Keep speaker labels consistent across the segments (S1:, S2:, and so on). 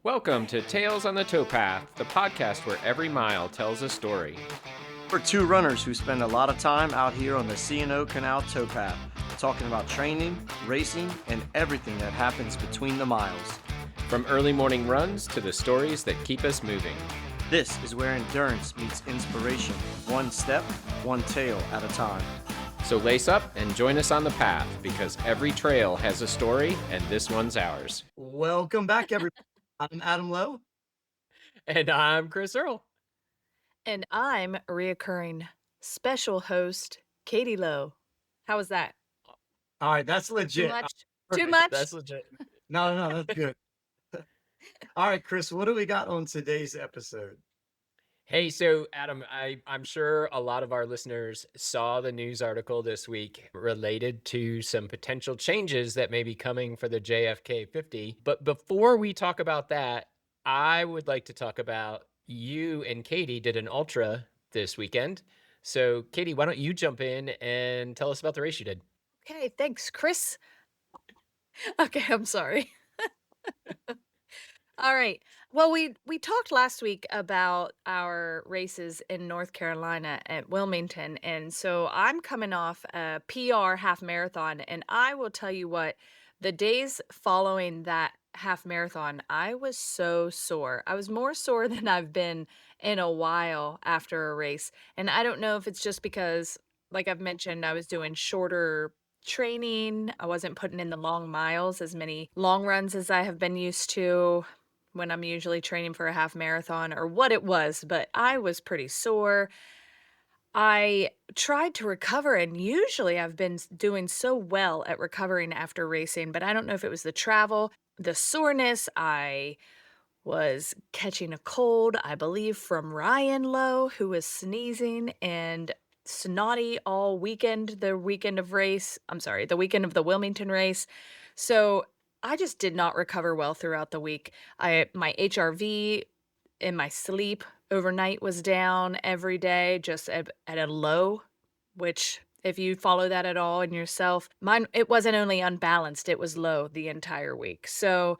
S1: Welcome to Tales on the Towpath, the podcast where every mile tells a story.
S2: We're two runners who spend a lot of time out here on the C&O Canal towpath, talking about training, racing, and everything that happens between the miles.
S1: From early morning runs to the stories that keep us moving.
S2: This is where endurance meets inspiration, one step, one tail at a time.
S1: So lace up and join us on the path because every trail has a story and this one's ours.
S2: Welcome back, everybody. I'm Adam Lowe.
S1: And I'm Chris Earl.
S3: And I'm reoccurring special host, Katie Lowe. How was that?
S2: All right, that's
S3: Too
S2: legit.
S3: much? Too
S2: Perfect.
S3: much?
S1: That's legit.
S2: No, that's good. All right, Chris, what do we got on today's episode?
S1: Hey, so Adam, I'm sure a lot of our listeners saw the news article this week related to some potential changes that may be coming for the JFK 50. But before we talk about that, I would like to talk about you and Katie did an ultra this weekend. So, Katie, why don't you jump in and tell us about the race you did?
S3: Okay, thanks, Chris. Okay, I'm sorry. All right. Well, we talked last week about our races in North Carolina at Wilmington, and so I'm coming off a PR half marathon, and I will tell you what, the days following that half marathon, I was so sore. I was more sore than I've been in a while after a race, and I don't know if it's just because, like I've mentioned, I was doing shorter training. I wasn't putting in the long miles, as many long runs as I have been used to when I'm usually training for a half marathon or what it was, but I was pretty sore. I tried to recover, and usually I've been doing so well at recovering after racing, but I don't know if it was the travel, the soreness. I was catching a cold, I believe, from Ryan Lowe, who was sneezing and snotty all weekend, the weekend of race. I'm sorry, the weekend of the Wilmington race. So I just did not recover well throughout the week. My HRV in my sleep overnight was down every day, just at a low, which if you follow that at all in yourself, mine it wasn't only unbalanced, it was low the entire week. So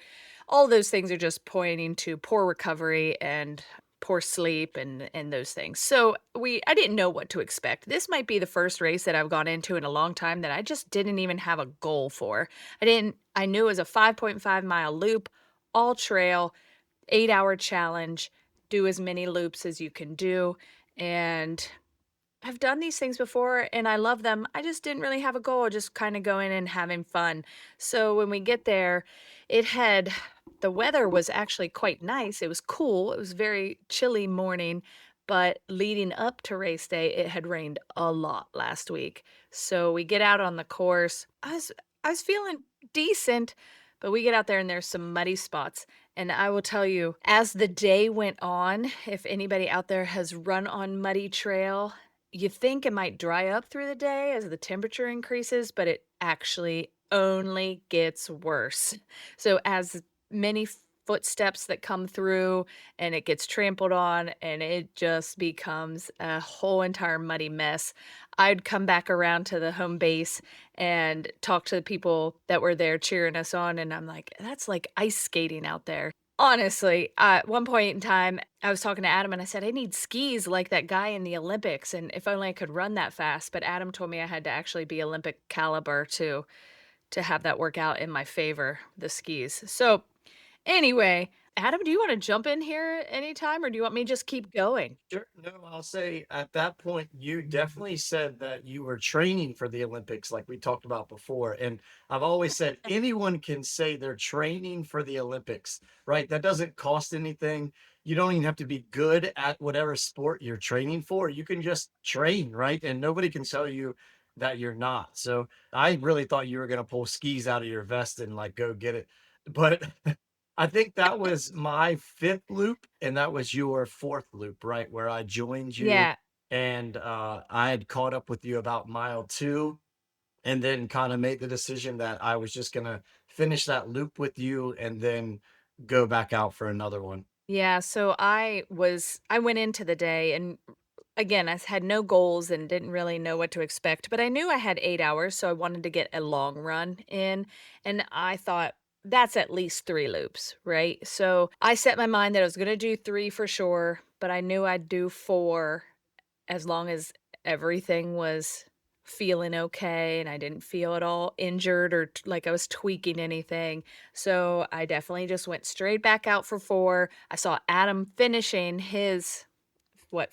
S3: all those things are just pointing to poor recovery and poor sleep and those things. So I didn't know what to expect. This might be the first race that I've gone into in a long time that I just didn't even have a goal for. I knew it was a 5.5-mile loop, all trail, 8-hour challenge, do as many loops as you can do. And I've done these things before and I love them. I just didn't really have a goal, just kind of going and having fun. So when we get there, it had the weather was actually quite nice. It was cool. It was very chilly morning, but leading up to race day, it had rained a lot last week. So we get out on the course. I was feeling decent, but we get out there and there's some muddy spots. And I will tell you, as the day went on, if anybody out there has run on muddy trail, you think it might dry up through the day as the temperature increases, but it actually only gets worse. So as many footsteps that come through and it gets trampled on and it just becomes a whole entire muddy mess. I'd come back around to the home base and talk to the people that were there cheering us on, and I'm like, "That's like ice skating out there." Honestly, at one point in time, I was talking to Adam and I said, "I need skis like that guy in the Olympics, and if only I could run that fast." But Adam told me I had to actually be Olympic caliber to have that work out in my favor, the skis. So, anyway, Adam, do you wanna jump in here anytime, or do you want me to just keep going?
S2: Sure. No, I'll say at that point, you definitely said that you were training for the Olympics, like we talked about before. And I've always said anyone can say they're training for the Olympics, right? That doesn't cost anything. You don't even have to be good at whatever sport you're training for. You can just train, right? And nobody can tell you that you're not. So I really thought you were going to pull skis out of your vest and like go get it. But I think that was my 5th loop, and that was your 4th loop, right, where I joined you,
S3: Yeah.
S2: and, I had caught up with you about mile 2, and then kinda made the decision that I was just gonna finish that loop with you and then go back out for another one.
S3: Yeah, so I went into the day and again, had no goals and didn't really know what to expect, but I knew I had 8 hours, so I wanted to get a long run in, and I thought that's at least 3 loops, right? So, I set my mind that I was gonna do 3 for sure, but I knew I'd do 4 as long as everything was feeling okay and I didn't feel at all injured or like I was tweaking anything. So I definitely just went straight back out for 4. I saw Adam finishing his what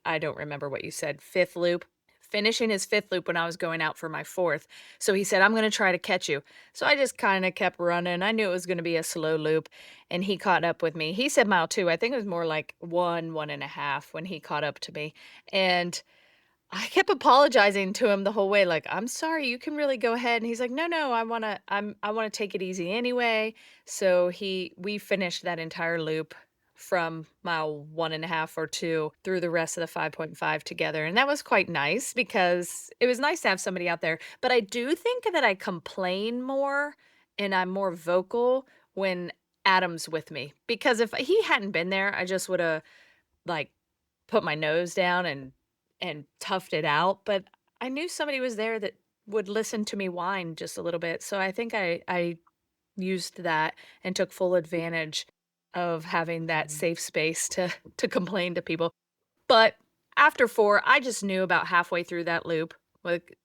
S3: I don't remember what you said, 5th loop, finishing his 5th loop when I was going out for my 4th. So he said, "I'm gonna try to catch you." So I just kinda kept running. I knew it was gonna be a slow loop, and he caught up with me. He said mile 2. I think it was more like 1.5 when he caught up to me. And I kept apologizing to him the whole way, like, "I'm sorry, you can really go ahead." And he's like, "No, no, I wanna take it easy anyway." So we finished that entire loop from mile 1.5 or 2 through the rest of the 5.5 together, and that was quite nice because it was nice to have somebody out there, but I do think that I complain more and I'm more vocal when Adam's with me, because if he hadn't been there, I just woulda, like, put my nose down and toughed it out, but I knew somebody was there that would listen to me whine just a little bit, so I think I used that and took full advantage of having that safe space to to complain to people. But after 4, I just knew about halfway through that loop, like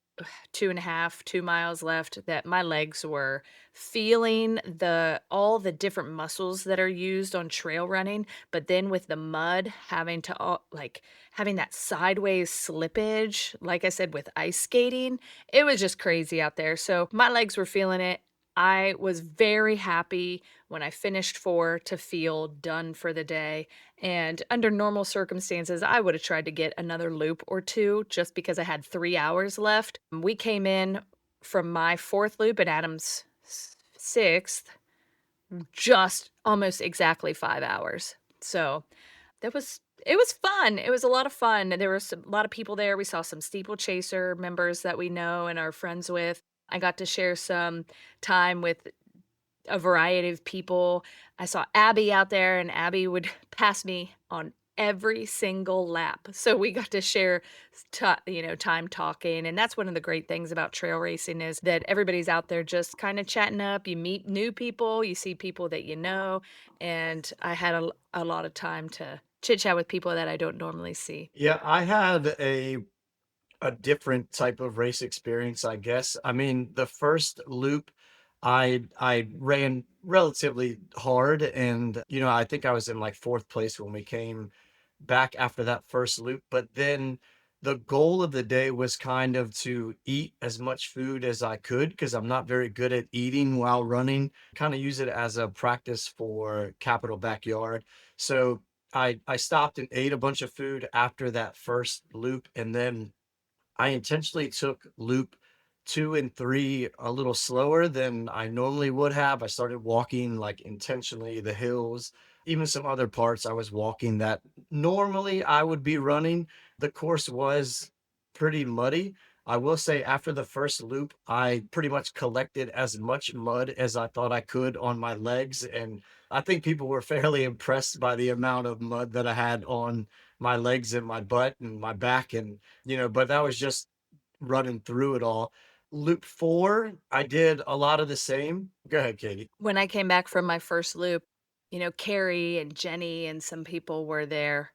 S3: 2.5, 2 miles left, that my legs were feeling the all the different muscles that are used on trail running, but then with the mud having to all like, having that sideways slippage, like I said, with ice skating, it was just crazy out there, so my legs were feeling it. I was very happy when I finished 4 to feel done for the day, and under normal circumstances, I would have tried to get another loop or 2 just because I had 3 hours left. We came in from my 4th loop and Adam's 6th, just almost exactly 5 hours. So, that was it was fun. It was a lot of fun. There was a lot of people there. We saw some steeplechaser members that we know and are friends with. I got to share some time with a variety of people. I saw Abby out there, and Abby would pass me on every single lap. So we got to share time talking, and that's one of the great things about trail racing is that everybody's out there just kind of chatting up. You meet new people, you see people that you know, and I had a lot of time to chit chat with people that I don't normally see.
S2: Yeah, I had a different type of race experience, I guess. I mean, the first loop, I ran relatively hard, and I think I was in like fourth place when we came back after that first loop. But then the goal of the day was kind of to eat as much food as I could because I'm not very good at eating while running. Kind of use it as a practice for Capital Backyard. So I stopped and ate a bunch of food after that first loop, and then I intentionally took loop 2 and 3 a little slower than I normally would have. I started walking, like, intentionally the hills, even some other parts I was walking that normally I would be running. The course was pretty muddy. I will say after the first loop, I pretty much collected as much mud as I thought I could on my legs, and I think people were fairly impressed by the amount of mud that I had on my legs and my butt and my back, and but that was just running through it all. Loop 4, I did a lot of the same. Go ahead, Katie.
S3: When I came back from my first loop, Carrie and Jenny and some people were there,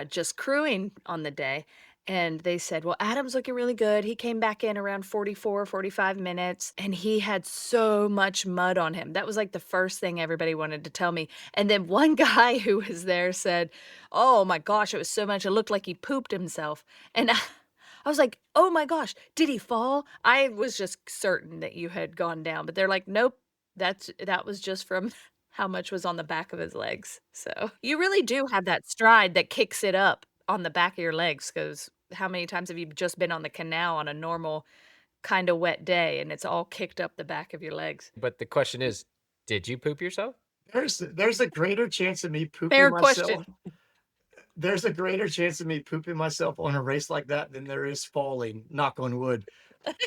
S3: just crewing on the day, and they said, "Well, Adam's looking really good. He came back in around 44, 45 minutes, and he had so much mud on him." That was, like, the first thing everybody wanted to tell me, and then one guy who was there said, "Oh my gosh, it was so much, it looked like he pooped himself," and I was like, "Oh my gosh, did he fall?" I was just certain that you had gone down, but they're like, "Nope, that was just from how much was on the back of his legs." So, you really do have that stride that kicks it up on the back of your legs. Because how many times have you just been on the canal on a normal, kinda wet day, and it's all kicked up the back of your legs?
S1: But the question is, did you poop yourself?
S2: There's a greater chance of me pooping
S3: Fair
S2: myself.
S3: question.
S2: There's a greater chance of me pooping myself on a race like that than there is falling, knock on wood.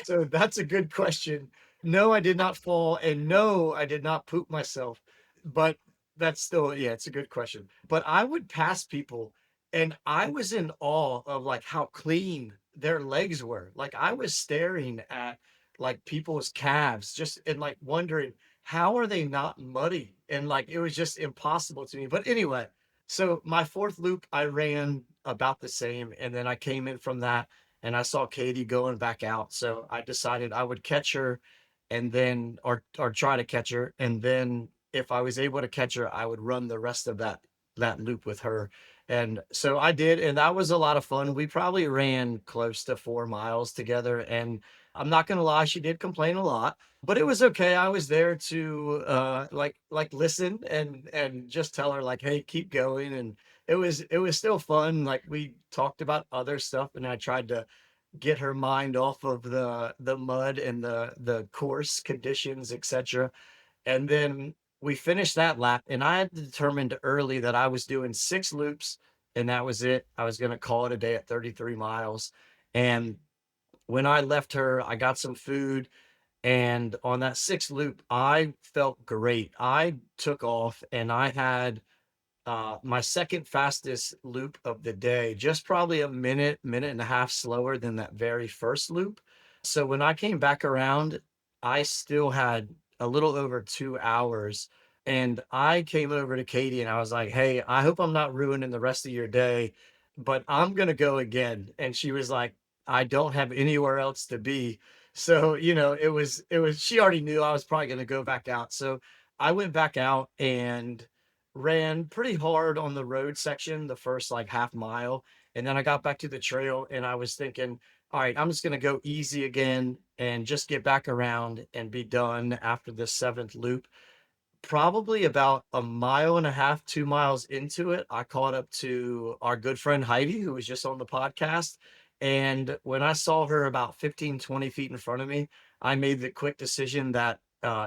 S2: So that's a good question. No, I did not fall, and no, I did not poop myself. But that's still, yeah, it's a good question. But I would pass people, and I was in awe of like how clean their legs were. Like I was staring at like people's calves, just and like wondering how are they not muddy? And like it was just impossible to me. But anyway, so my fourth loop, I ran about the same, and then I came in from that and I saw Katie going back out. So I decided I would catch her and then or try to catch her. And then if I was able to catch her, I would run the rest of that loop with her. And so I did, and that was a lot of fun. We probably ran close to 4 miles together. And I'm not gonna lie, she did complain a lot, but it was okay. I was there to like listen and just tell her like, hey, keep going. And it was still fun. Like we talked about other stuff, and I tried to get her mind off of the mud and the course conditions, etc. And then we finished that lap, and I had determined early that I was doing 6 loops, and that was it. I was gonna call it a day at 33 miles. And when I left her, I got some food, and on that 6th loop, I felt great. I took off, and I had my second fastest loop of the day, just probably a minute, minute and a half slower than that very first loop. So when I came back around, I still had a little over 2 hours. And I came over to Katie and I was like, hey, I hope I'm not ruining the rest of your day, but I'm going to go again. And she was like, I don't have anywhere else to be. So, she already knew I was probably going to go back out. So I went back out and ran pretty hard on the road section the first like half mile. And then I got back to the trail and I was thinking, all right, I'm just going to go easy again and just get back around and be done after this seventh loop. Probably about a mile and a half, 2 miles into it, I caught up to our good friend Heidi, who was just on the podcast. And when I saw her about 15, 20 feet in front of me, I made the quick decision that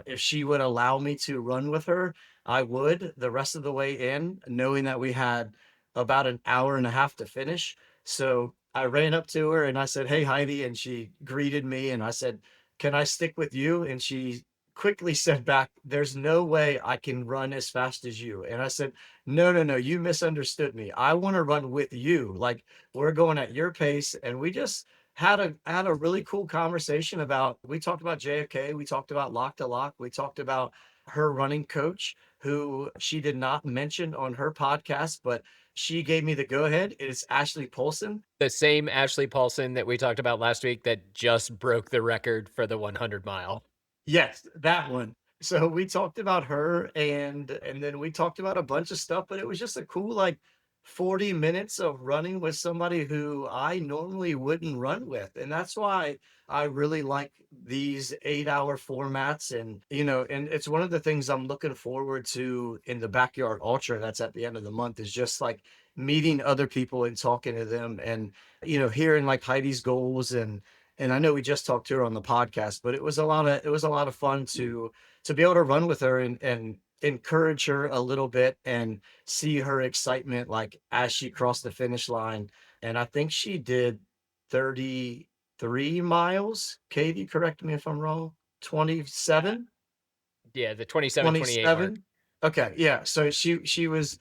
S2: if she would allow me to run with her, I would the rest of the way in, knowing that we had about an hour and a half to finish. So I ran up to her and I said, hey, Heidi. And she greeted me. And I said, can I stick with you? And she quickly said back, "There's no way I can run as fast as you." And I said, "No, no, no, you misunderstood me. I want to run with you. Like we're going at your pace." And we just had a really cool conversation about we talked about JFK, we talked about lock to lock, we talked about her running coach who she did not mention on her podcast, but she gave me the go ahead. It's Ashley Polson.
S1: The same Ashley Paulson that we talked about last week that just broke the record for the 100 mile.
S2: Yes, that one. So we talked about her and then we talked about a bunch of stuff, but it was just a cool like 40 minutes of running with somebody who I normally wouldn't run with. And that's why I really like these 8-hour formats. And and it's one of the things I'm looking forward to in the backyard ultra that's at the end of the month is just like meeting other people and talking to them and hearing like Heidi's goals and I know we just talked to her on the podcast, but it was a lot of fun to be able to run with her and encourage her a little bit and see her excitement like as she crossed the finish line. And I think she did 33 miles. Katie, correct me if I'm wrong. 27?
S1: Yeah, the 27-28 mark.
S2: 27? Okay, yeah, so she was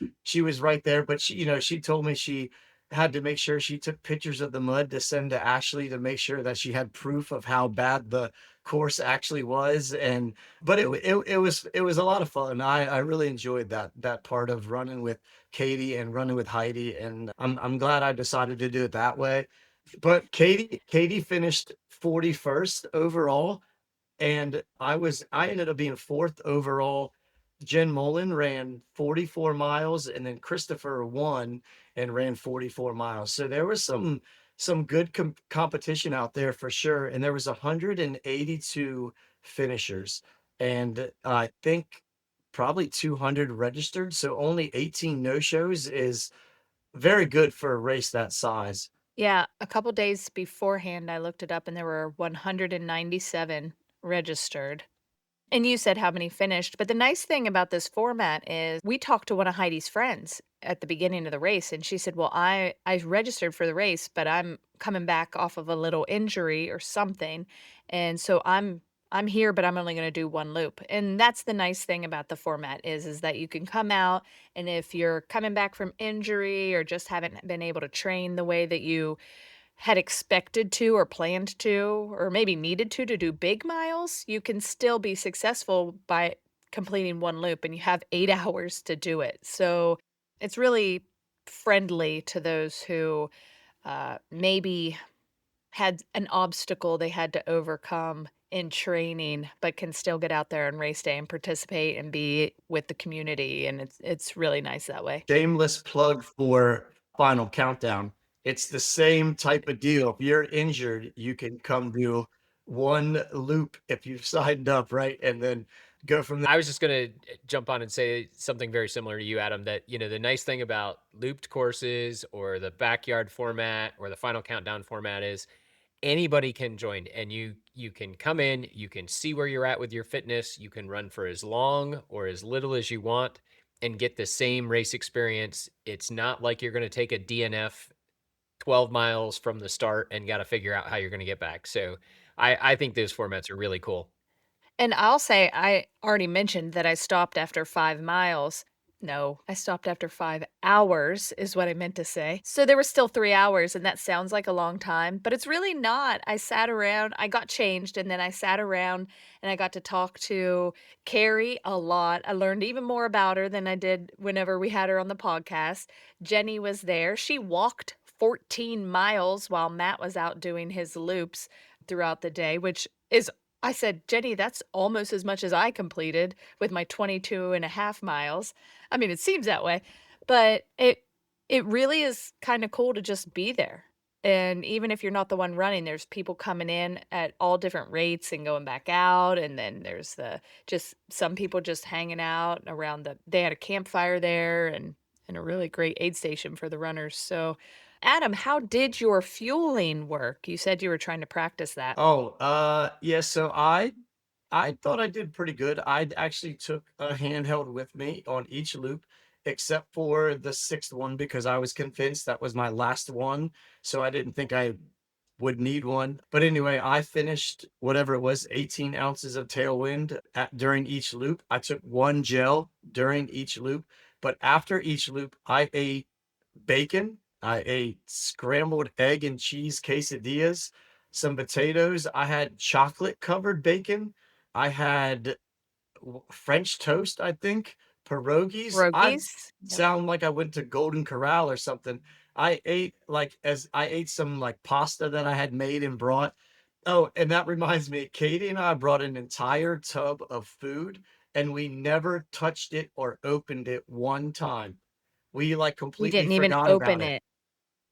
S2: right there, but she told me she had to make sure she took pictures of the mud to send to Ashley to make sure that she had proof of how bad the course actually was, and but it was a lot of fun. I really enjoyed that part of running with Katie and running with Heidi, and I'm glad I decided to do it that way. But Katie finished 41st overall, and I ended up being 4th overall. Jen Mullen ran 44 miles, and then Christopher won and ran 44 miles. So there was some good competition out there for sure, and there was 182 finishers, and I think probably 200 registered. So only 18 no shows is very good for a race that size.
S3: Yeah, a couple days beforehand, I looked it up and there were 197 registered. And you said how many finished, but the nice thing about this format is we talked to one of Heidi's friends at the beginning of the race, and she said, "Well, I registered for the race, but I'm coming back off of a little injury or something, and so I'm here, but I'm only going to do one loop." And that's the nice thing about the format is that you can come out, and if you're coming back from injury or just haven't been able to train the way that you had expected to or planned to or maybe needed to do big miles, you can still be successful by completing one loop, and you have 8 hours to do it. So it's really friendly to those who maybe had an obstacle they had to overcome in training, but can still get out there on race day and participate and be with the community. And it's really nice that way.
S2: Shameless plug for Final Countdown. It's the same type of deal. If you're injured, you can come do one loop if you've signed up, right? And then go from there.
S1: I was just gonna jump on and say something very similar to you, Adam, that, the nice thing about looped courses or the backyard format or the final countdown format is anybody can join, and you can come in, you can see where you're at with your fitness, you can run for as long or as little as you want and get the same race experience. It's not like you're gonna take a DNF 12 miles from the start and gotta figure out how you're gonna get back. So I think those formats are really cool.
S3: And I'll say I already mentioned that I stopped after 5 miles. No, I stopped after 5 hours is what I meant to say. So there were still 3 hours, and that sounds like a long time, but it's really not. I sat around, I got changed, and then I sat around and I got to talk to Carrie a lot. I learned even more about her than I did whenever we had her on the podcast. Jenny was there. She walked 14 miles while Matt was out doing his loops throughout the day, which is I said, "Jenny, that's almost as much as I completed with my 22.5 miles." I mean, it seems that way, but it really is kinda cool to just be there, and even if you're not the one running, there's people coming in at all different rates and going back out, and then there's just some people just hanging out around they had a campfire there and a really great aid station for the runners, so, Adam, how did your fueling work? You said you were trying to practice that.
S2: Oh, yeah, so I thought I did pretty good. I actually took a handheld with me on each loop, except for the sixth one because I was convinced that was my last one, so I didn't think I would need one. But anyway, I finished whatever it was, 18 ounces of tailwind during each loop. I took one gel during each loop, but after each loop, I ate bacon. I ate scrambled egg and cheese quesadillas, some potatoes. I had chocolate covered bacon. I had French toast, I think, pierogies. I
S3: Pierogies? Yep.
S2: sound like I went to Golden Corral or something. I ate like as I ate some like pasta that I had made and brought. Oh, and that reminds me, Katie and I brought an entire tub of food and we never touched it or opened it one time. We like
S3: You
S2: completely
S3: didn't even
S2: forgot about
S3: open
S2: it.
S3: it.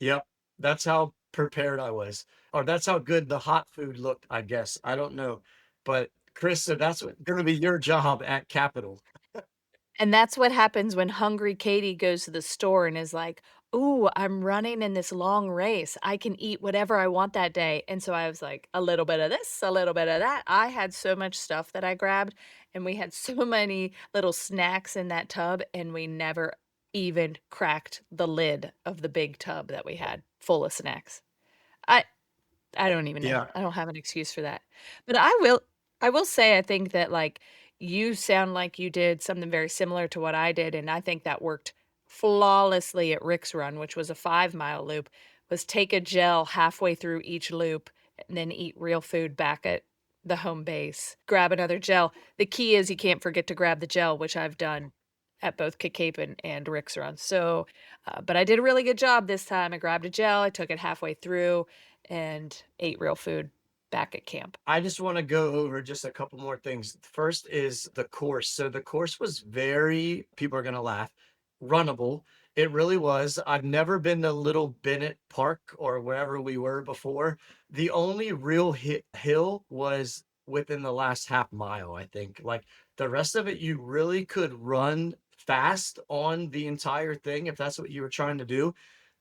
S2: Yep. That's how prepared I was. Or that's how good the hot food looked, I guess. I don't know. But Chris, so that's what gonna be your job at Capitol.
S3: And that's what happens when hungry Katie goes to the store and is like, "Ooh, I'm running in this long race. I can eat whatever I want that day." And so I was like, "A little bit of this, a little bit of that." I had so much stuff that I grabbed, and we had so many little snacks in that tub, and we never even cracked the lid of the big tub that we had full of snacks. I I don't even know.
S2: Yeah.
S3: I don't have an excuse for that. But I will say I think that, like, you sound like you did something very similar to what I did, and I think that worked flawlessly at Rick's Run, which was a 5-mile loop, was take a gel halfway through each loop and then eat real food back at the home base. Grab another gel. The key is you can't forget to grab the gel, which I've done at both Cape and Rick's Run. So, but I did a really good job this time. I grabbed a gel, I took it halfway through, and ate real food back at camp.
S2: I just want to go over just a couple more things. First is the course. So the course was very, people are going to laugh, runnable. It really was. I've never been to Little Bennett Park or wherever we were before. The only real hill was within the last half mile, I think. Like the rest of it, you really could run fast on the entire thing if that's what you were trying to do.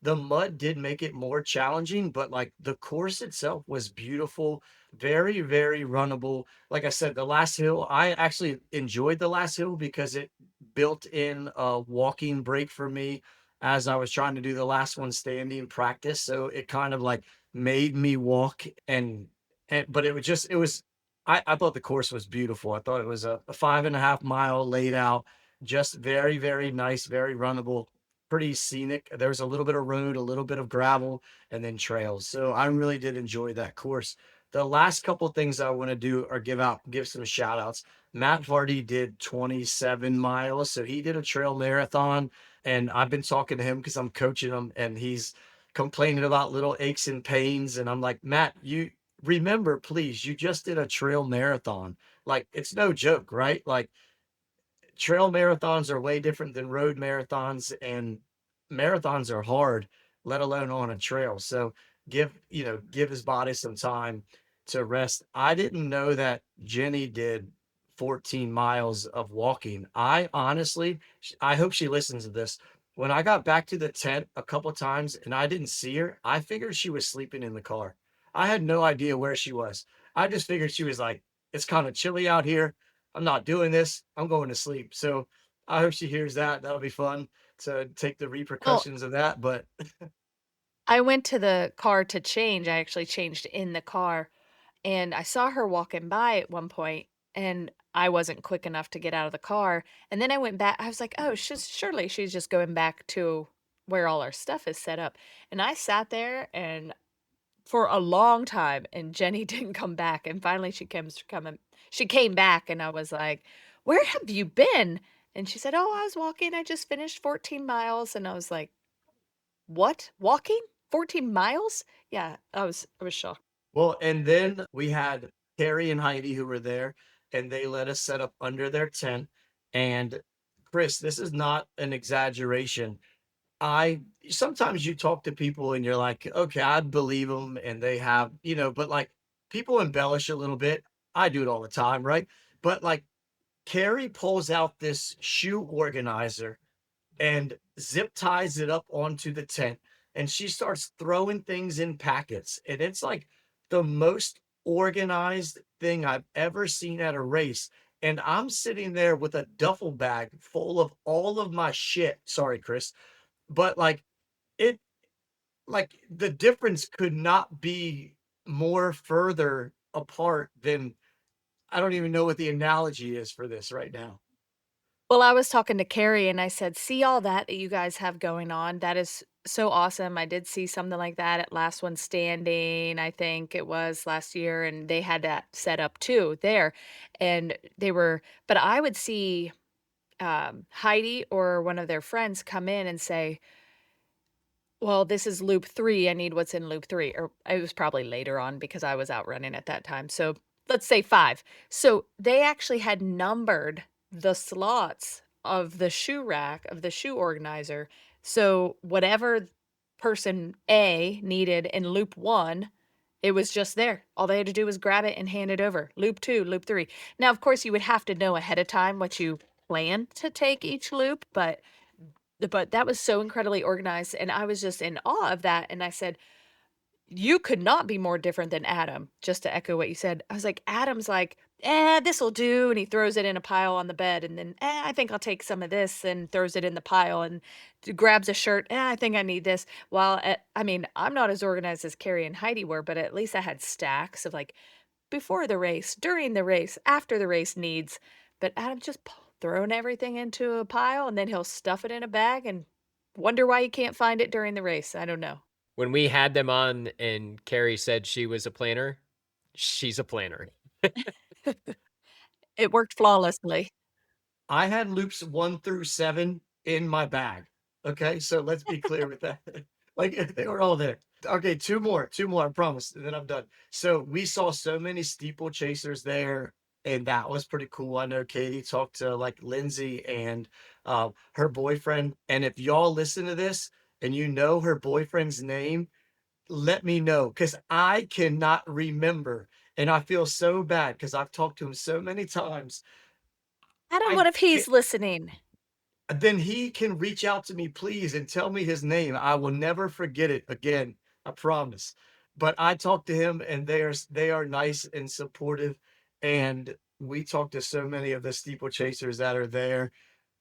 S2: The mud did make it more challenging, but like the course itself was beautiful, very, very runnable. Like I said, the last hill, I actually enjoyed the last hill because it built in a walking break for me as I was trying to do the last one standing practice. So it kind of like made me walk and but it was just it was I thought the course was beautiful. I thought it was a 5.5 mile laid out, just very, very nice, very runnable, pretty scenic. There was a little bit of road, a little bit of gravel, and then trails. So I really did enjoy that course. The last couple things I want to do are give some shout outs. Matt Hardy did 27 miles. So he did a trail marathon. And I've been talking to him because I'm coaching him and he's complaining about little aches and pains. And I'm like, Matt, you remember, please, you just did a trail marathon. Like, it's no joke, right? Like, trail marathons are way different than road marathons, and marathons are hard, let alone on a trail. So give his body some time to rest. I didn't know that Jenny did 14 miles of walking. I honestly, I hope she listens to this. When I got back to the tent a couple times and I didn't see her, I figured she was sleeping in the car. I had no idea where she was. I just figured she was like, it's kind of chilly out here. I'm not doing this. I'm going to sleep. So I hope she hears that. That'll be fun to take the
S3: Well,
S2: repercussions of that. But
S3: I went to the car to change. I actually changed in the car, and I saw her walking by at one point, and I wasn't quick enough to get out of the car. And then I went back. I was like, "Oh, surely she's just going back to where all our stuff is set up." And I sat there and for a long time, and Jenny didn't come back. And finally, she came back, and I was like, "Where have you been?" And she said, "Oh, I was walking. I just finished 14 miles." And I was like, "What? Walking? 14 miles?" Yeah, I was shocked.
S2: well, and then we had Carrie and Heidi who were there, and they let us set up under their tent. And Chris, this is not an exaggeration. I sometimes you talk to people and you're like, okay, I believe them, and they have, but like people embellish a little bit. I do it all the time, right? But like Carrie pulls out this shoe organizer and zip ties it up onto the tent, and she starts throwing things in packets. And it's like the most organized thing I've ever seen at a race. And I'm sitting there with a duffel bag full of all of my shit. Sorry, Chris. But it, like the difference could not be more further apart than I don't even know what the analogy is for this right now.
S3: Well, I was talking to Carrie and I said, "See all that you guys have going on? That is so awesome." I did see something like that at Last One Standing, I think it was last year, and they had that set up too there. And they were but I would see, Heidi or one of their friends come in and say, "Well, this is loop 3, I need what's in loop 3," or it was probably later on because I was out running at that time, so let's say 5. So, they actually had numbered the slots of the shoe rack, of the shoe organizer, so whatever person A needed in loop 1, it was just there. All they had to do was grab it and hand it over. Loop 2, loop 3. Now, of course, you would have to know ahead of time what you plan to take each loop, but that was so incredibly organized, and I was just in awe of that, and I said, "You could not be more different than Adam," just to echo what you said. I was like, "Adam's like, this'll do," and he throws it in a pile on the bed, and then, I think I'll take some of this," and throws it in the pile, and grabs a shirt, I think I need this." While I mean, I'm not as organized as Carrie and Heidi were, but at least I had stacks of, like, before the race, during the race, after the race needs, but Adam's just throwing everything into a pile, and then he'll stuff it in a bag and wonder why you can't find it during the race. I don't know.
S1: When we had them on and Carrie said she was a planner, she's a planner.
S3: It worked flawlessly.
S2: I had loops 1 through 7 in my bag. Okay, so let's be clear with that. Like they were all there. Okay, 2 more, I promise, and then I'm done. So we saw so many steeplechasers there, and that was pretty cool. I know Katie talked to like Lindsay and her boyfriend. And if y'all listen to this and you know her boyfriend's name, let me know because I cannot remember. And I feel so bad because I've talked to him so many times.
S3: Adam,
S2: I
S3: what if he's listening?
S2: Then he can reach out to me, please, and tell me his name. I will never forget it again. I promise. But I talked to him, and they are nice and supportive. And we talked to so many of the steeplechasers that are there.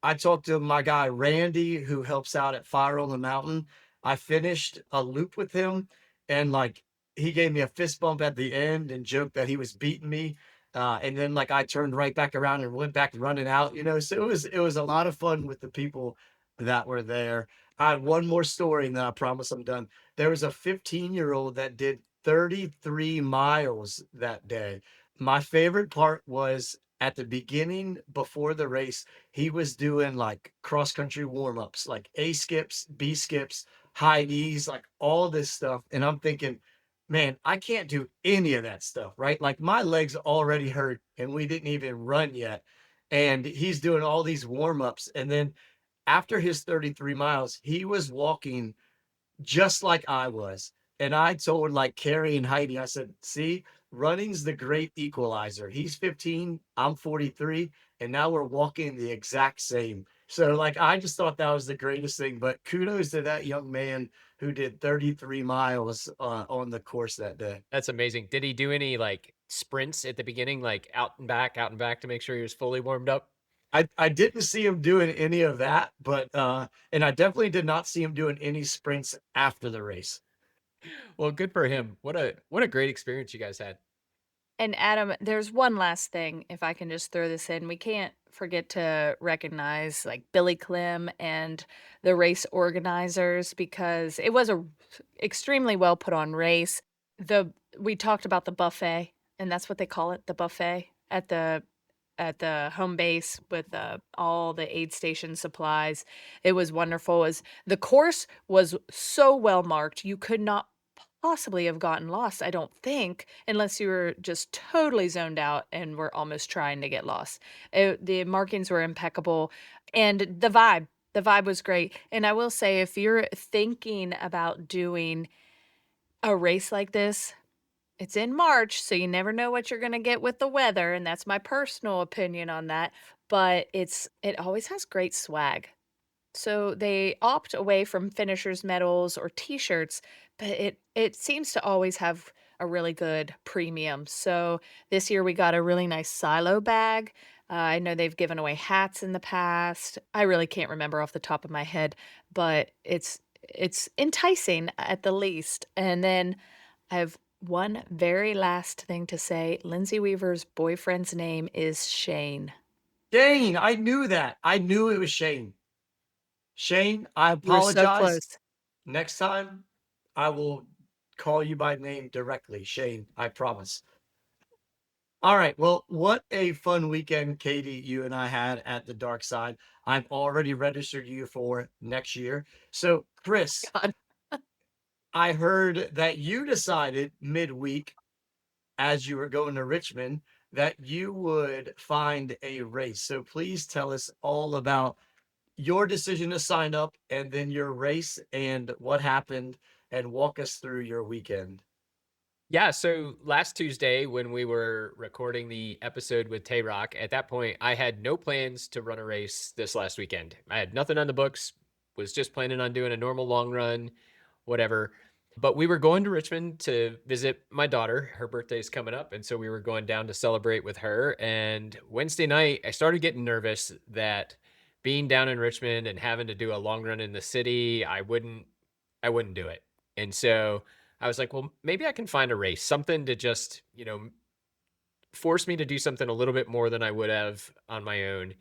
S2: I talked to my guy Randy, who helps out at Fire on the Mountain. I finished a loop with him, and like he gave me a fist bump at the end and joked that he was beating me. And then like I turned right back around and went back running out, So it was a lot of fun with the people that were there. I had one more story, and then I promise I'm done. There was a 15-year-old that did 33 miles that day. My favorite part was at the beginning before the race, he was doing like cross country warm ups, like A skips, B skips, high knees, like all this stuff. And I'm thinking, man, I can't do any of that stuff, right? Like my legs already hurt and we didn't even run yet. And he's doing all these warm ups. And then after his 33 miles, he was walking just like I was. And I told like Carrie and Heidi, I said, see, running's the great equalizer. He's 15, I'm 43, and now we're walking the exact same. So, like, I just thought that was the greatest thing. But kudos to that young man who did 33 miles on the course that day.
S1: That's amazing. Did he do any, like, sprints at the beginning, like, out and back to make sure he was fully warmed up?
S2: I didn't see him doing any of that, but and I definitely did not see him doing any sprints after the race.
S1: Well, good for him. What a great experience you guys had.
S3: And Adam, there's one last thing, if I can just throw this in. We can't forget to recognize like Billy Clem and the race organizers because it was a extremely well put on race. The We talked about the buffet, and that's what they call it, the buffet at the home base with all the aid station supplies. It was wonderful. As the course was so well marked, you could not possibly have gotten lost, I don't think, unless you were just totally zoned out and were almost trying to get lost. The markings were impeccable, and the vibe was great. And I will say, if you're thinking about doing a race like this, it's in March, so you never know what you're gonna get with the weather, and that's my personal opinion on that, but it always has great swag. So they opt away from finishers medals or t-shirts, but it seems to always have a really good premium. So this year we got a really nice silo bag. I know they've given away hats in the past. I really can't remember off the top of my head, but it's enticing at the least. And then I have one very last thing to say. Lindsay Weaver's boyfriend's name is Shane.
S2: Shane, I knew that. I knew it was Shane. Shane, I
S3: You were so
S2: apologize.
S3: close.
S2: Next time, I will call you by name directly. Shane, I promise. All right. Well, what a fun weekend, Katie, you and I had at the dark side. I've already registered you for next year. So, Chris,
S3: God.
S2: I heard that you decided midweek as you were going to Richmond that you would find a race. So, please tell us all about your decision to sign up and then your race and what happened and walk us through your weekend.
S1: Yeah, so last Tuesday when we were recording the episode with Tay Rock, at that point I had no plans to run a race this last weekend. I had nothing on the books, was just planning on doing a normal long run, whatever. But we were going to Richmond to visit my daughter. Her birthday's coming up, and so we were going down to celebrate with her. And Wednesday night, I started getting nervous that being down in Richmond and having to do a long run in the city, I wouldn't do it. And so I was like, well, maybe I can find a race, something to just, force me to do something a little bit more than I would have on my own.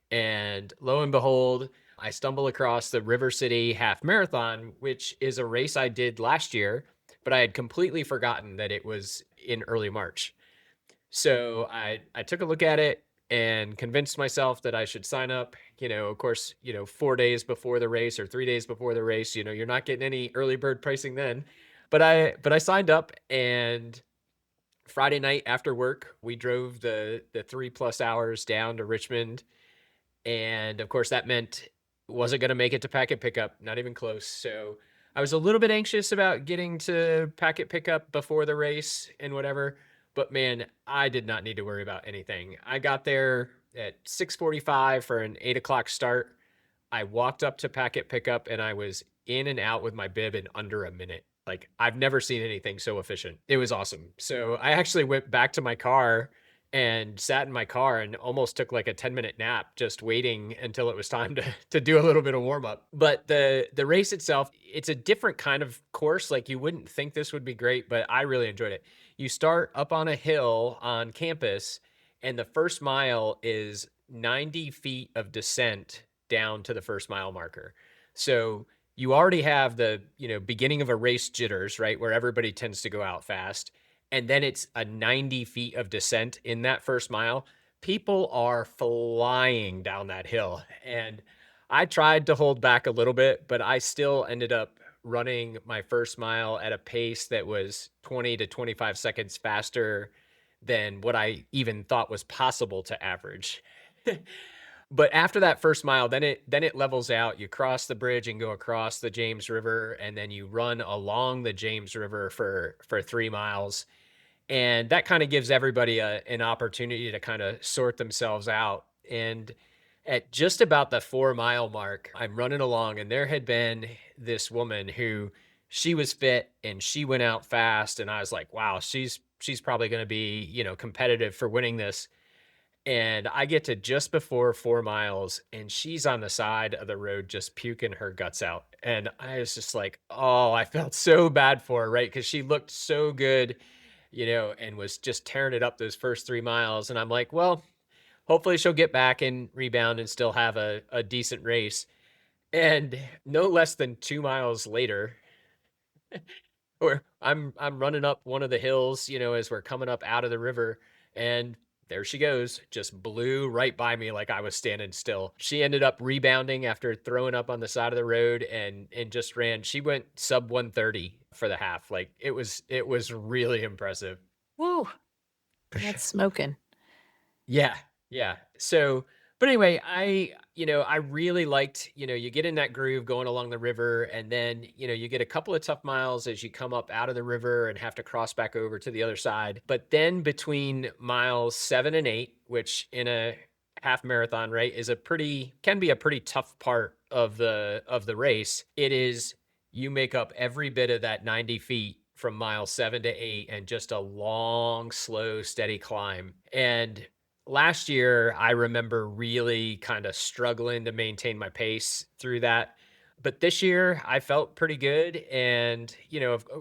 S1: And lo and behold, I stumble across the River City Half Marathon, which is a race I did last year, but I had completely forgotten that it was in early March. So I took a look at it and convinced myself that I should sign up. Of course, 4 days before the race or 3 days before the race. You're not getting any early bird pricing then. But I signed up, and Friday night after work, we drove the 3+ hours down to Richmond, and of course that meant wasn't going to make it to packet pickup, not even close. So I was a little bit anxious about getting to packet pickup before the race and whatever, but man, I did not need to worry about anything. I got there at 6:45 for an 8 o'clock start. I walked up to packet pickup and I was in and out with my bib in under a minute. Like, I've never seen anything so efficient. It was awesome. So I actually went back to my car and sat in my car and almost took like a 10-minute nap, just waiting until it was time to do a little bit of warm up. But the race itself, it's a different kind of course. Like, you wouldn't think this would be great, but I really enjoyed it. You start up on a hill on campus, and the first mile is 90 feet of descent down to the first mile marker. So you already have the, beginning of a race jitters, right? Where everybody tends to go out fast. And then it's a 90 feet of descent in that first mile. People are flying down that hill. And I tried to hold back a little bit, but I still ended up running my first mile at a pace that was 20 to 25 seconds faster than what I even thought was possible to average. But after that first mile, then it levels out. You cross the bridge and go across the James River, and then you run along the James River for 3 miles, and that kinda gives everybody an opportunity to kinda sort themselves out, and at just about the 4-mile mark, I'm running along, and there had been this woman who she was fit, and she went out fast, and I was like, "Wow, she's probably gonna be, competitive for winning this." And I get to just before 4 miles, and she's on the side of the road just puking her guts out, and I was just like, "Oh," I felt so bad for her, right? Because she looked so good, and was just tearing it up those first 3 miles, and I'm like, "Well, hopefully she'll get back and rebound and still have a decent race." And no less than 2 miles later, or I'm running up one of the hills, as we're coming up out of the river, and there she goes, just blew right by me like I was standing still. She ended up rebounding after throwing up on the side of the road and just ran. She went sub 130 for the half. Like it was really impressive.
S3: Woo, that's smoking.
S1: Yeah, yeah. So, but anyway, I really liked, you get in that groove going along the river, and then, you get a couple of tough miles as you come up out of the river and have to cross back over to the other side. But then between miles 7 and 8, which in a half marathon, right, can be a pretty tough part of the race. It is you make up every bit of that 90 feet from mile 7 to 8 and just a long, slow, steady climb. And last year, I remember really kind of struggling to maintain my pace through that. But this year, I felt pretty good. And,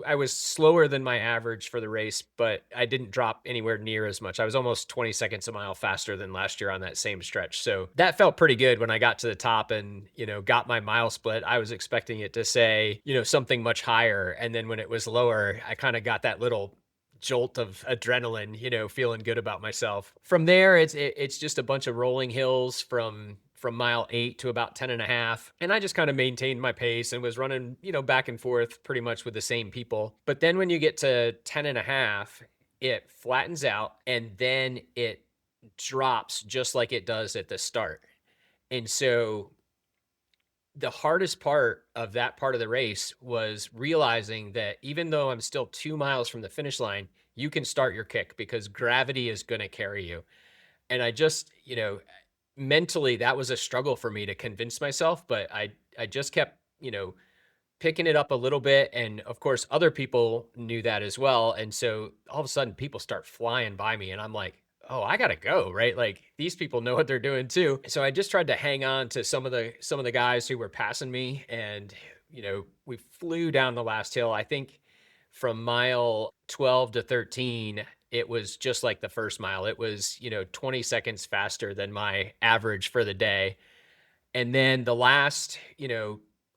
S1: I was slower than my average for the race, but I didn't drop anywhere near as much. I was almost 20 seconds a mile faster than last year on that same stretch. So that felt pretty good when I got to the top and, got my mile split. I was expecting it to say, something much higher. And then when it was lower, I kind of got that little jolt of adrenaline, feeling good about myself. From there, it's just a bunch of rolling hills from mile 8 to about 10 and a half. And I just kind of maintained my pace and was running, back and forth pretty much with the same people. But then when you get to 10 and a half, it flattens out and then it drops just like it does at the start. And so the hardest part of that part of the race was realizing that even though I'm still 2 miles from the finish line, you can start your kick because gravity is gonna carry you. And I just, mentally, that was a struggle for me to convince myself, but I just kept, picking it up a little bit, and, of course, other people knew that as well, and so, all of a sudden, people start flying by me, and I'm like, "Oh, I gotta go," right? Like, these people know what they're doing too. So I just tried to hang on to some of the guys who were passing me, and, we flew down the last hill. I think from mile 12 to 13, it was just like the first mile. It was, 20 seconds faster than my average for the day. And then the last,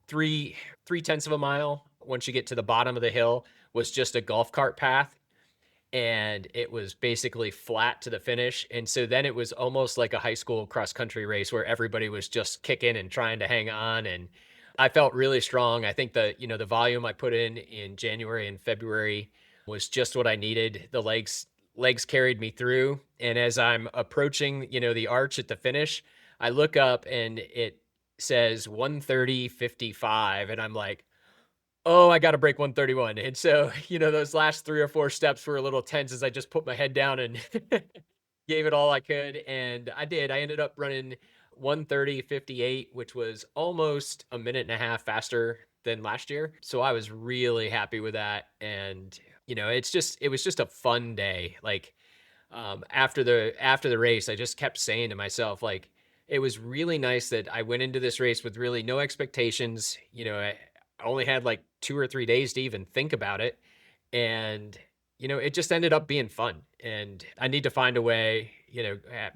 S1: three tenths of a mile, once you get to the bottom of the hill, was just a golf cart path. And it was basically flat to the finish. And so then it was almost like a high school cross country race where everybody was just kicking and trying to hang on. And I felt really strong. I think the volume I put in January and February was just what I needed. The legs carried me through. And as I'm approaching, the arch at the finish, I look up and it says 1:30:55, and I'm like, "Oh, I gotta break 1:31." And so, those last 3 or 4 steps were a little tense as I just put my head down and gave it all I could, and I did. I ended up running 1:30:58, which was almost a minute and a half faster than last year. So I was really happy with that, and, it was just a fun day. Like, after the race, I just kept saying to myself, like, it was really nice that I went into this race with really no expectations. I only had like 2 or 3 days to even think about it. And, it just ended up being fun. And I need to find a way,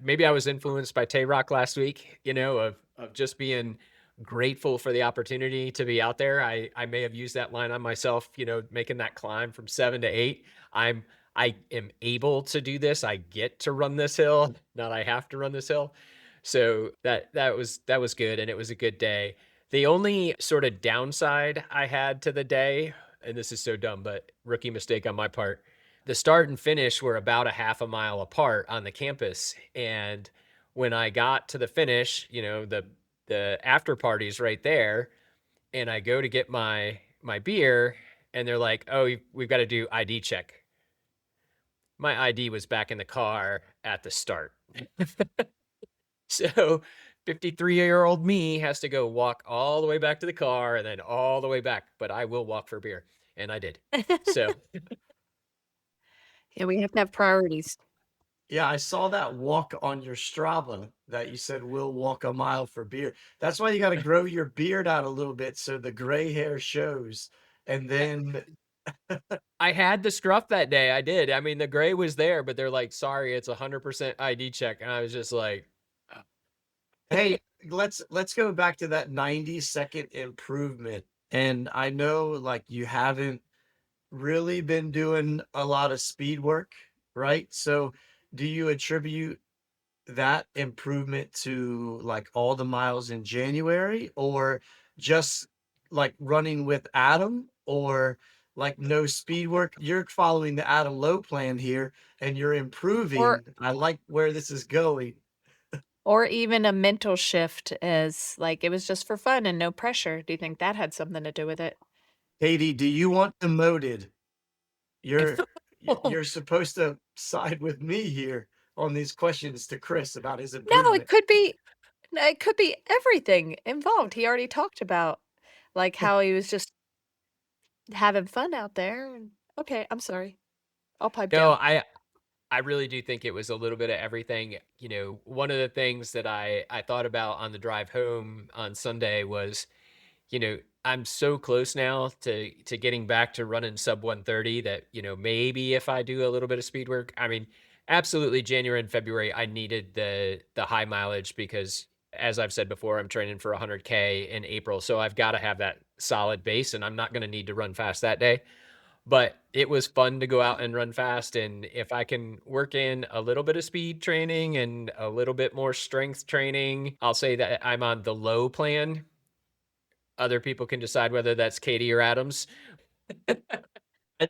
S1: maybe I was influenced by Tay Rock last week, of just being grateful for the opportunity to be out there. I may have used that line on myself, making that climb from 7 to 8. I'm I am able to do this. I get to run this hill, not I have to run this hill. So that was good, and it was a good day. The only sort of downside I had to the day, and this is so dumb, but rookie mistake on my part, the start and finish were about a half a mile apart on the campus. And when I got to the finish, the after party's right there, and I go to get my beer, and they're like, "Oh, we've got to do ID check." My ID was back in the car at the start. So 53-year-old me has to go walk all the way back to the car and then all the way back, but I will walk for beer, and I did. So
S3: Yeah, we have to have priorities.
S2: Yeah, I saw that walk on your Strava that you said, "We'll walk a mile for beer." That's why you gotta grow your beard out a little bit so the gray hair shows, and then
S1: I had the scruff that day, I did. I mean, the gray was there, but they're like, "Sorry, it's 100% ID check," and I was just like, "Oh."
S2: hey, let's go back to that 90-second improvement, and I know, like, you haven't really been doing a lot of speed work, right? So, do you attribute that improvement to, like, all the miles in January, or just, like, running with Adam, or, like, no speed work? You're following the Adam Low plan here, and you're
S3: Or
S2: improving. I like where this is going.
S3: or even a mental shift as, like, it was just for fun and no pressure. Do you think that had something to do with it?
S2: Katie, do you want demoted? You're you're supposed to side with me here on these questions to Chris about his
S3: No,
S2: improvement.
S3: it could be everything involved. He already talked about, like, how he was just having fun out there and okay, I'm sorry. I'll pipe
S1: No,
S3: down.
S1: I really do think it was a little bit of everything. One of the things that I thought about on the drive home on Sunday was, I'm so close now to getting back to running sub 130 that, maybe if I do a little bit of speed work, I mean, absolutely January and February, I needed the high mileage because as I've said before, I'm training for 100K in April. So I've got to have that solid base and I'm not going to need to run fast that day. But it was fun to go out and run fast, and if I can work in a little bit of speed training and a little bit more strength training, I'll say that I'm on the low plan. Other people can decide whether that's Katie or Adams.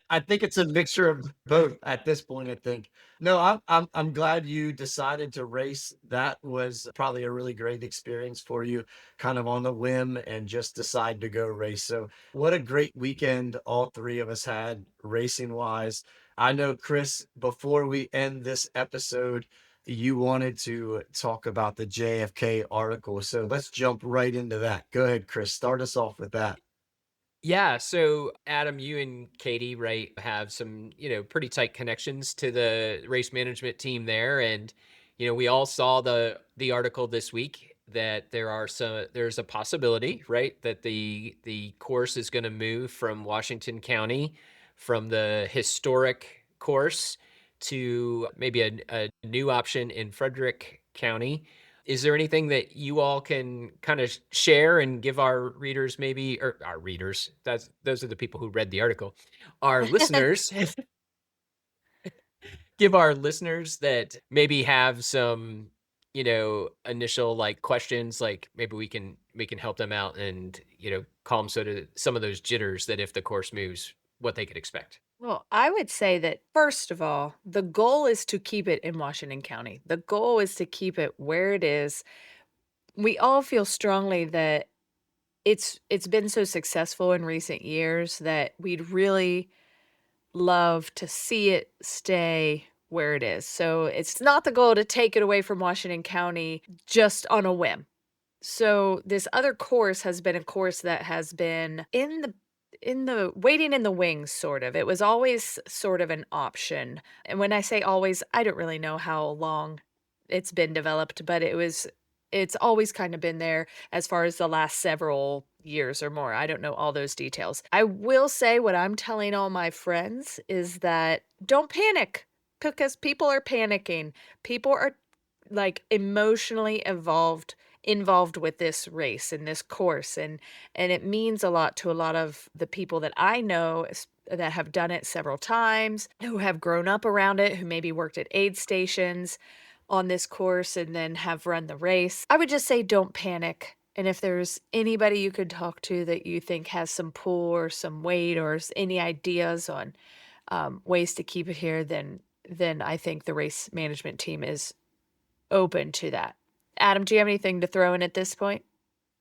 S2: I think it's a mixture of both at this point, I think. No, I'm glad you decided to race. That was probably a really great experience for you, kind of on the whim and just decide to go race. So, what a great weekend all three of us had racing wise. I know, Chris, before we end this episode, you wanted to talk about the JFK article. So, let's jump right into that. Go ahead, Chris. Start us off with that.
S1: Yeah, so Adam, you and Katie, right, have some, pretty tight connections to the race management team there, and we all saw the article this week that there's a possibility, right, that the course is going to move from Washington County from the historic course to maybe a new option in Frederick County. Is there anything that you all can kind of share and give our readers maybe or our readers, those are the people who read the article, our listeners, give our listeners that maybe have some, initial like questions, like maybe we can help them out and, calm some of those jitters that if the course moves, what they could expect.
S3: Well, I would say that first of all, the goal is to keep it in Washington County. The goal is to keep it where it is. We all feel strongly that it's been so successful in recent years that we'd really love to see it stay where it is. So it's not the goal to take it away from Washington County just on a whim. So this other course has been a course that has been in the waiting in the wings sort of. It was always sort of an option. And when I say always, I don't really know how long it's been developed, but it's always kind of been there as far as the last several years or more. I don't know all those details. I will say what I'm telling all my friends is that don't panic because people are panicking. People are like emotionally involved involved with this race and this course, and it means a lot to a lot of the people that I know that have done it several times, who have grown up around it, who maybe worked at aid stations on this course and then have run the race. I would just say don't panic. And if there's anybody you could talk to that you think has some pull or some weight or any ideas on ways to keep it here, then I think the race management team is open to that. Adam, do you have anything to throw in at this point?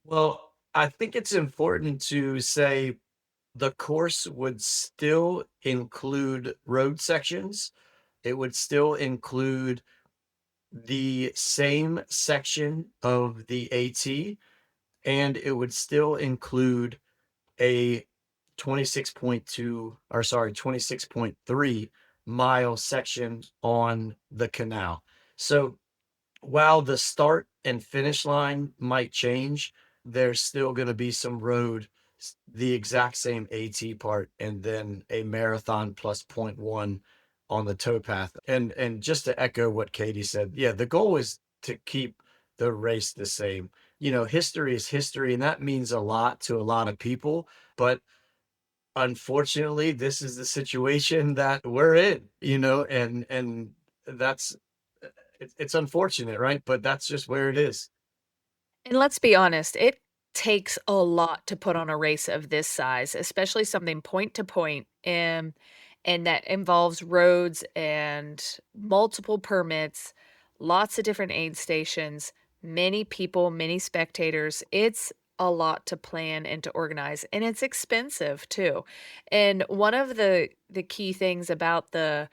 S2: Well, I think it's important to say the course would still include road sections. It would still include the same section of the AT, and it would still include a 26.2, or sorry, 26.3 mile section on the canal. So while the start and finish line might change, there's still going to be some road, the exact same AT part, and then a marathon plus point one on the towpath. And just to echo what Katie said, yeah, the goal is to keep the race the same. History is history, and that means a lot to a lot of people. But unfortunately, this is the situation that we're in, and that's it's unfortunate, right? But that's just where it is.
S3: And let's be honest, it takes a lot to put on a race of this size, especially something point to point, and that involves roads and multiple permits, lots of different aid stations, many people, many spectators. It's a lot to plan and to organize, and it's expensive too. And one of the key things about the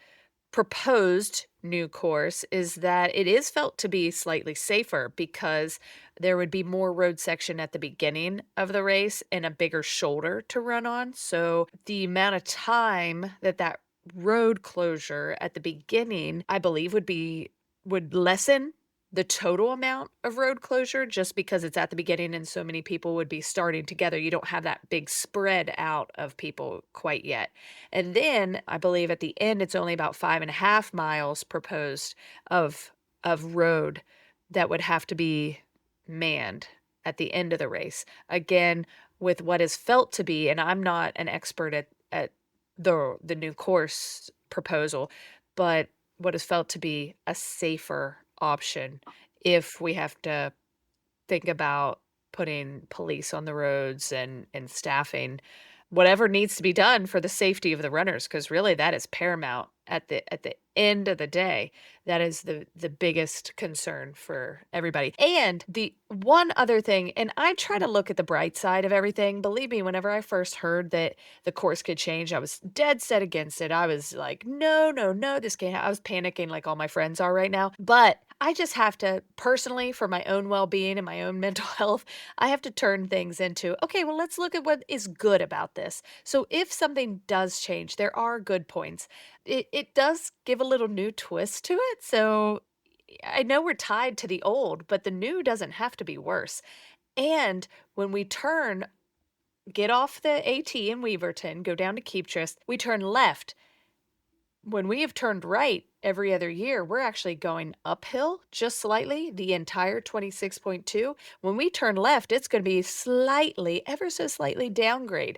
S3: proposed new course is that it is felt to be slightly safer because there would be more road section at the beginning of the race and a bigger shoulder to run on. So the amount of time that that road closure at the beginning, I believe, would lessen the total amount of road closure just because it's at the beginning and so many people would be starting together. You don't have that big spread out of people quite yet. And then I believe at the end, it's only about 5.5 miles proposed of road that would have to be manned at the end of the race. Again, with what is felt to be, and I'm not an expert at the new course proposal, but what is felt to be a safer option if we have to think about putting police on the roads and staffing whatever needs to be done for the safety of the runners, because really that is paramount at the end of the day. That is the biggest concern for everybody. And the one other thing, and I try to look at the bright side of everything. Believe me, whenever I first heard that the course could change, I was dead set against it. I was like, no, no, no, this can't. I was panicking like all my friends are right now. But I just have to personally, for my own well-being and my own mental health, I have to turn things into, okay, well, let's look at what is good about this. So if something does change, there are good points. It does give a little new twist to it. So I know we're tied to the old, but the new doesn't have to be worse. And when we get off the AT in Weaverton, go down to Keep Trust, we turn left. When we have turned right every other year, we're actually going uphill just slightly the entire 26.2. When we turn left, it's going to be slightly, ever so slightly downgrade.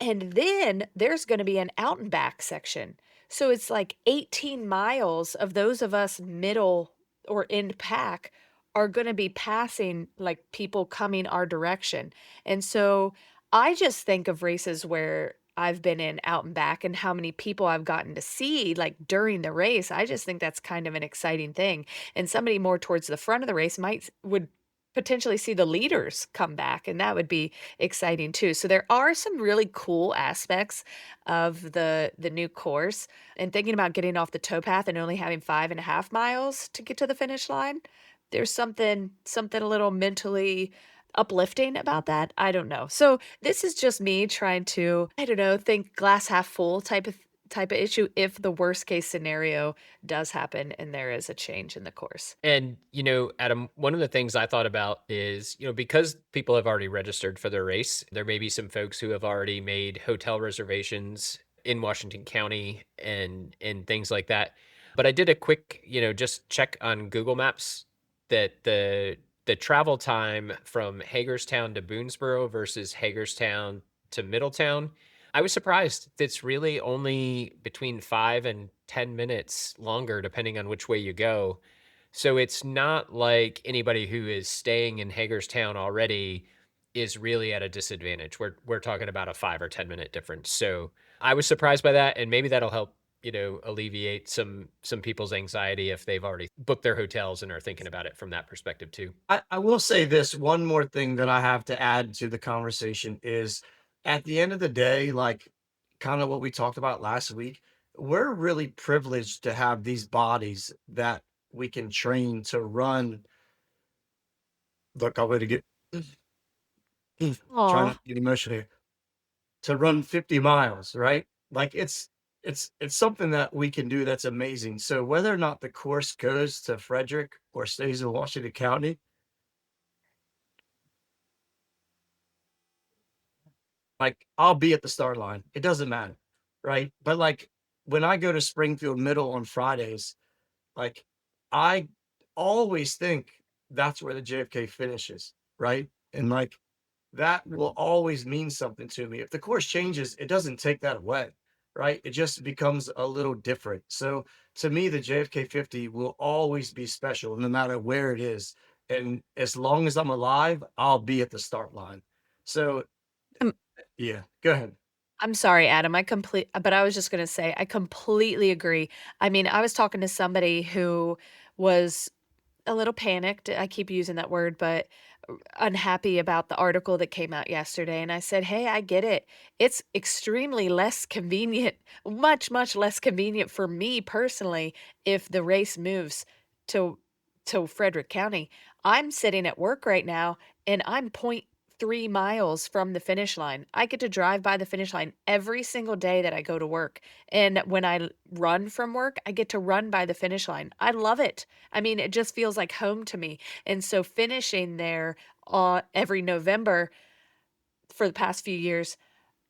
S3: And then there's gonna be an out and back section. So it's like 18 miles of those of us middle or end pack are gonna be passing, like, people coming our direction. And so I just think of races where I've been in out and back and how many people I've gotten to see, like, during the race. I just think that's kind of an exciting thing. And somebody more towards the front of the race would potentially see the leaders come back, and that would be exciting too. So there are some really cool aspects of the new course. And thinking about getting off the towpath and only having 5.5 miles to get to the finish line, there's something a little mentally uplifting about that. I don't know. So this is just me trying to, I don't know, think glass half full type of issue if the worst case scenario does happen and there is a change in the course.
S1: And, Adam, one of the things I thought about is, because people have already registered for their race, there may be some folks who have already made hotel reservations in Washington County and things like that. But I did a quick, just check on Google Maps that the the travel time from Hagerstown to Boonesboro versus Hagerstown to Middletown, I was surprised. It's really only between 5 and 10 minutes longer depending on which way you go. So it's not like anybody who is staying in Hagerstown already is really at a disadvantage. We're talking about a 5 or 10-minute difference. So I was surprised by that, and maybe that'll help, alleviate some people's anxiety if they've already booked their hotels and are thinking about it from that perspective too.
S2: I will say this one more thing that I have to add to the conversation is at the end of the day, like kind of what we talked about last week, we're really privileged to have these bodies that we can train to run. Look, I'm going to get try
S3: Aw.
S2: not to get emotional here, to run 50 miles, right? Like it's something that we can do that's amazing. So whether or not the course goes to Frederick or stays in Washington County, like, I'll be at the start line. It doesn't matter, right? But, like, when I go to Springfield Middle on Fridays, like, I always think that's where the JFK finishes, right? And, like, that will always mean something to me. If the course changes, it doesn't take that away, right? It just becomes a little different. So, to me, the JFK 50 will always be special no matter where it is. And as long as I'm alive, I'll be at the start line. So, yeah, go ahead.
S3: I'm sorry, Adam. But I was just gonna say, I completely agree. I mean, I was talking to somebody who was a little panicked. I keep using that word, but unhappy about the article that came out yesterday. And I said, hey, I get it. It's extremely less convenient, much, much less convenient for me personally if the race moves to Frederick County. I'm sitting at work right now and I'm point 3 miles from the finish line. I get to drive by the finish line every single day that I go to work. And when run from work, I get to run by the finish line. I love it. I mean, it just feels like home to me. And so finishing there every November for the past few years,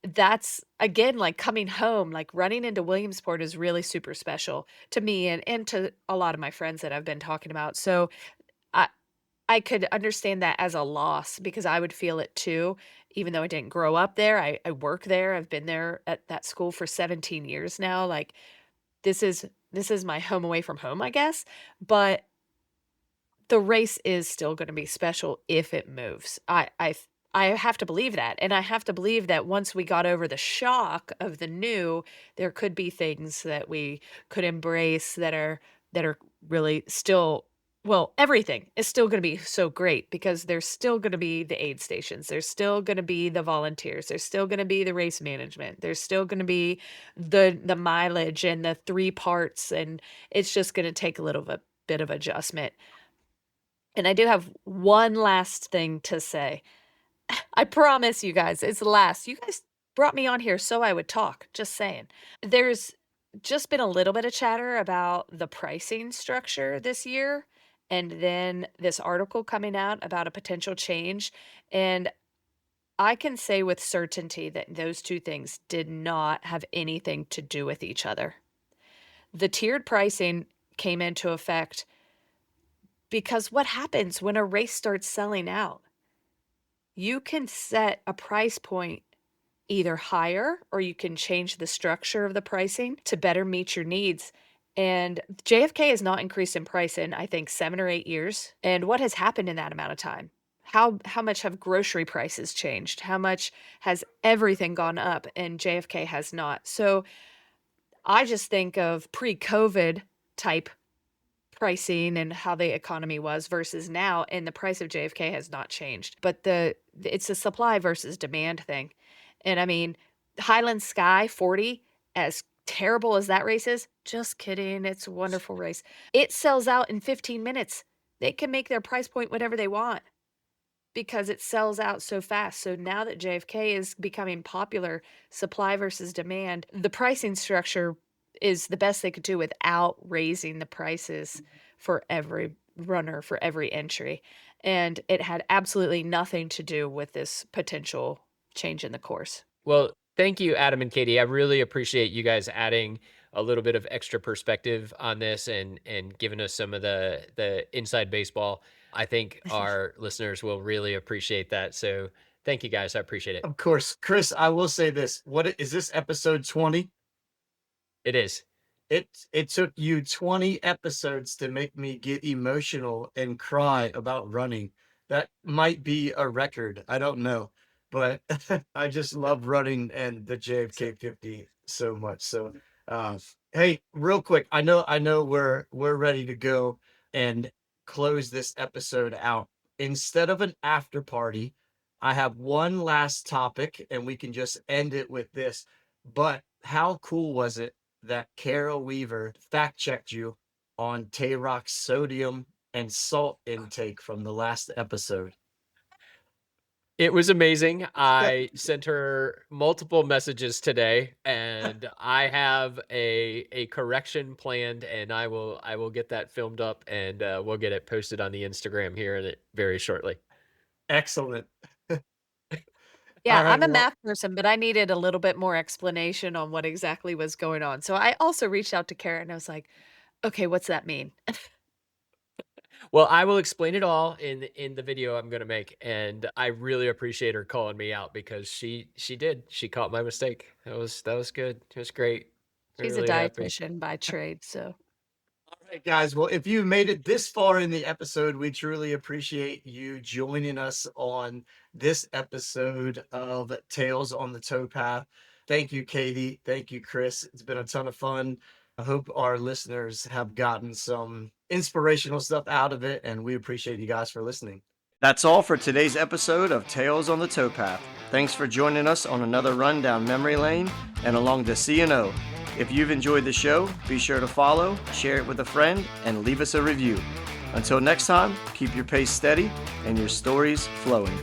S3: that's again like coming home, like running into Williamsport is really super special to me and to a lot of my friends that I've been talking about. So I I could understand that as a loss because I would feel it too, even though I didn't grow up there. I work there. I've been there at that school for 17 years now. Like this is my home away from home, I guess. But the race is still gonna be special if it moves. I have to believe that, and I have to believe that once we got over the shock of the new, there could be things that we could embrace that are really still well, everything is still gonna be so great because there's still gonna be the aid stations, there's still gonna be the volunteers, there's still gonna be the race management, there's still gonna be the mileage and the 3 parts, and it's just gonna take a little bit of adjustment. And I do have one last thing to say. I promise you guys, it's the last. You guys brought me on here so I would talk, just saying. There's just been a little bit of chatter about the pricing structure this year, and then this article coming out about a potential change, and I can say with certainty that those 2 things did not have anything to do with each other. The tiered pricing came into effect because what happens when a race starts selling out? You can set a price point either higher or you can change the structure of the pricing to better meet your needs. And JFK has not increased in price in, I think, 7 or 8 years. And what has happened in that amount of time? How much have grocery prices changed? How much has everything gone up and JFK has not? So I just think of pre-COVID type pricing and how the economy was versus now, and the price of JFK has not changed. But it's a supply versus demand thing. And I mean, Highland Sky 40, as terrible as that race is, just kidding. It's a wonderful race. It sells out in 15 minutes. They can make their price point whatever they want because it sells out so fast. So now that JFK is becoming popular, supply versus demand, the pricing structure is the best they could do without raising the prices for every runner, for every entry. And it had absolutely nothing to do with this potential change in the course.
S1: Well, thank you, Adam and Katie. I really appreciate you guys adding a little bit of extra perspective on this and giving us some of the inside baseball. I think our listeners will really appreciate that. So thank you guys. I appreciate it.
S2: Of course, Chris, I will say this. Is this episode 20?
S1: It is.
S2: It took you 20 episodes to make me get emotional and cry about running. That might be a record. I don't know. But I just love running and the
S1: So
S2: JFK 50 so much. So uh hey, real quick, I know we're ready to go and close this episode out. Instead of an after party, I have one last topic and we can just end it with this. But how cool was it that Carol Weaver fact checked you on Tay Rock's sodium and salt intake from the last episode?
S1: it was amazing. I sent her multiple messages today, and I have a correction planned, and I will get that filmed up, and we'll get it posted on the Instagram here in it very shortly.
S2: Excellent.
S3: Yeah,
S2: All right.
S3: I'm a
S2: Well,
S3: math person, but I needed a little bit more explanation on what exactly was going on. So I also reached out to Karen. I was like, "Okay, what's that mean?"
S1: Well, I will explain it all in the video I'm gonna make, and I really appreciate her calling me out because she caught my mistake. That was good. It was great.
S3: She's a
S1: Really happy.
S3: dietitian by trade, so
S2: all right, guys. Well, if you made it this far in the episode, we truly appreciate you joining us on this episode of Tales on the Towpath. Thank you, Katie. Thank you, Chris. It's been a ton of fun. I hope our listeners have gotten some inspirational stuff out of it, and we appreciate you guys for listening. That's all for today's episode of Tales on the Towpath. Thanks for joining us on another run down memory lane and along the C&O. If you've enjoyed the show, be sure to follow, share it with a friend, and leave us a review. Until next time, keep your pace steady and your stories flowing.